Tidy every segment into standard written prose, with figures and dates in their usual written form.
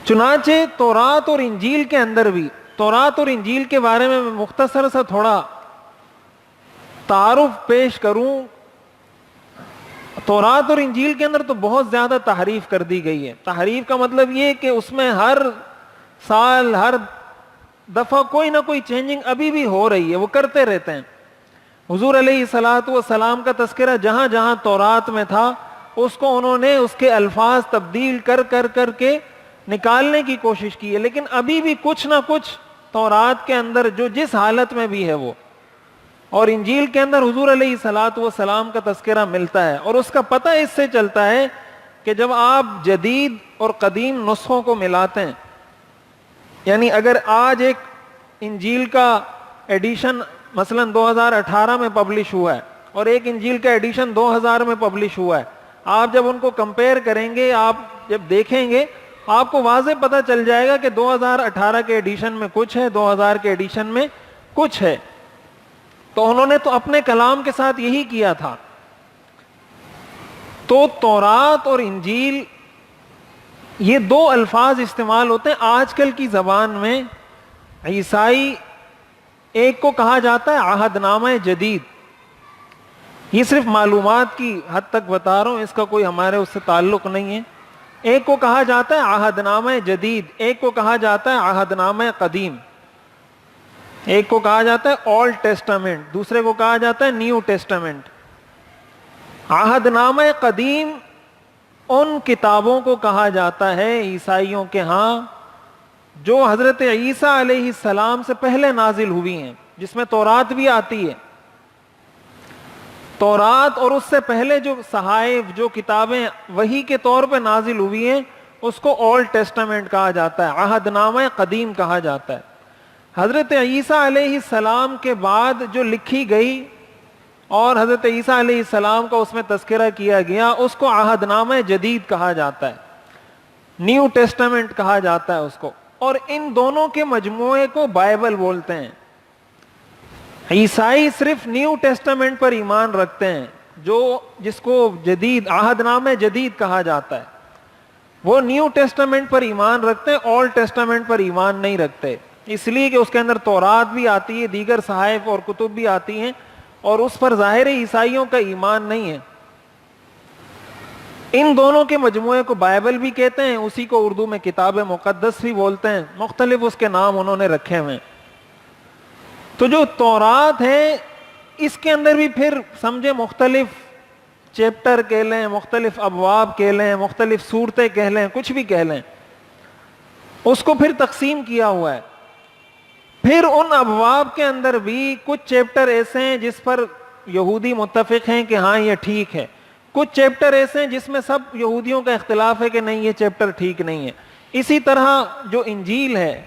چنانچہ تورات اور انجیل کے اندر بھی، تورات اور انجیل کے بارے میں مختصر سا تھوڑا تعارف پیش کروں. تورات اور انجیل کے اندر تو بہت زیادہ تحریف کر دی گئی ہے. تحریف کا مطلب یہ کہ اس میں ہر سال ہر دفعہ کوئی نہ کوئی چینجنگ ابھی بھی ہو رہی ہے، وہ کرتے رہتے ہیں. حضور علیہ الصلوۃ والسلام کا تذکرہ جہاں جہاں تورات میں تھا اس کو انہوں نے اس کے الفاظ تبدیل کر کر کر کے نکالنے کی کوشش کی ہے، لیکن ابھی بھی کچھ نہ کچھ تورات کے اندر جو جس حالت میں بھی ہے وہ، اور انجیل کے اندر حضور علیہ الصلوۃ والسلام کا تذکرہ ملتا ہے. اور اس کا پتہ اس سے چلتا ہے کہ جب آپ جدید اور قدیم نسخوں کو ملاتے ہیں، یعنی اگر آج ایک انجیل کا ایڈیشن مثلا 2018 میں پبلش ہوا ہے اور ایک انجیل کا ایڈیشن 2000 میں پبلش ہوا ہے، آپ جب ان کو کمپیئر کریں گے، آپ جب دیکھیں گے، آپ کو واضح پتہ چل جائے گا کہ 2018 کے ایڈیشن میں کچھ ہے، 2000 کے ایڈیشن میں کچھ ہے. تو انہوں نے تو اپنے کلام کے ساتھ یہی کیا تھا. تو تورات اور انجیل یہ دو الفاظ استعمال ہوتے ہیں آج کل کی زبان میں. عیسائی ایک کو کہا جاتا ہے عہد نامہ جدید، یہ صرف معلومات کی حد تک بتا رہا ہوں، اس کا کوئی ہمارے اس سے تعلق نہیں ہے. ایک کو کہا جاتا ہے عہد نامہ جدید، ایک کو کہا جاتا ہے عہد نامہ قدیم. ایک کو کہا جاتا ہے اولڈ ٹیسٹامنٹ، دوسرے کو کہا جاتا ہے نیو ٹیسٹامنٹ. عہد نامہ قدیم ان کتابوں کو کہا جاتا ہے عیسائیوں کے ہاں جو حضرت عیسیٰ علیہ السلام سے پہلے نازل ہوئی ہیں، جس میں تورات بھی آتی ہے. تورات اور اس سے پہلے جو صحائف، جو کتابیں وحی کے طور پہ نازل ہوئی ہیں، اس کو اولڈ ٹیسٹامنٹ کہا جاتا ہے، عہد نامہ قدیم کہا جاتا ہے. حضرت عیسیٰ علیہ السلام کے بعد جو لکھی گئی اور حضرت عیسیٰ علیہ السلام کا اس میں تذکرہ کیا گیا، اس کو عہد نامہ جدید کہا جاتا ہے، نیو ٹیسٹامنٹ کہا جاتا ہے اس کو. اور ان دونوں کے مجموعے کو بائبل بولتے ہیں. عیسائی صرف نیو ٹیسٹامنٹ پر ایمان رکھتے ہیں، جس کو جدید عہد نامہ جدید کہا جاتا ہے. وہ نیو ٹیسٹامنٹ پر ایمان رکھتے ہیں، اولڈ ٹیسٹامنٹ پر ایمان نہیں رکھتے، اس لیے کہ اس کے اندر تورات بھی آتی ہے، دیگر صحائف اور کتب بھی آتی ہیں، اور اس پر ظاہر عیسائیوں کا ایمان نہیں ہے. ان دونوں کے مجموعے کو بائبل بھی کہتے ہیں، اسی کو اردو میں کتاب مقدس بھی بولتے ہیں، مختلف اس کے نام انہوں نے رکھے ہوئے ہیں. تو جو تورات ہے اس کے اندر بھی پھر سمجھے مختلف چیپٹر کہہ لیں، مختلف ابواب کہہ لیں، مختلف صورتیں کہہ لیں، کچھ بھی کہہ لیں، اس کو پھر تقسیم کیا ہوا ہے. پھر ان ابواب کے اندر بھی کچھ چیپٹر ایسے ہیں جس پر یہودی متفق ہیں کہ ہاں یہ ٹھیک ہے، کچھ چیپٹر ایسے ہیں جس میں سب یہودیوں کا اختلاف ہے کہ نہیں یہ چیپٹر ٹھیک نہیں ہے. اسی طرح جو انجیل ہے،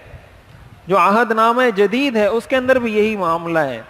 جو عہد نامہ جدید ہے، اس کے اندر بھی یہی معاملہ ہے.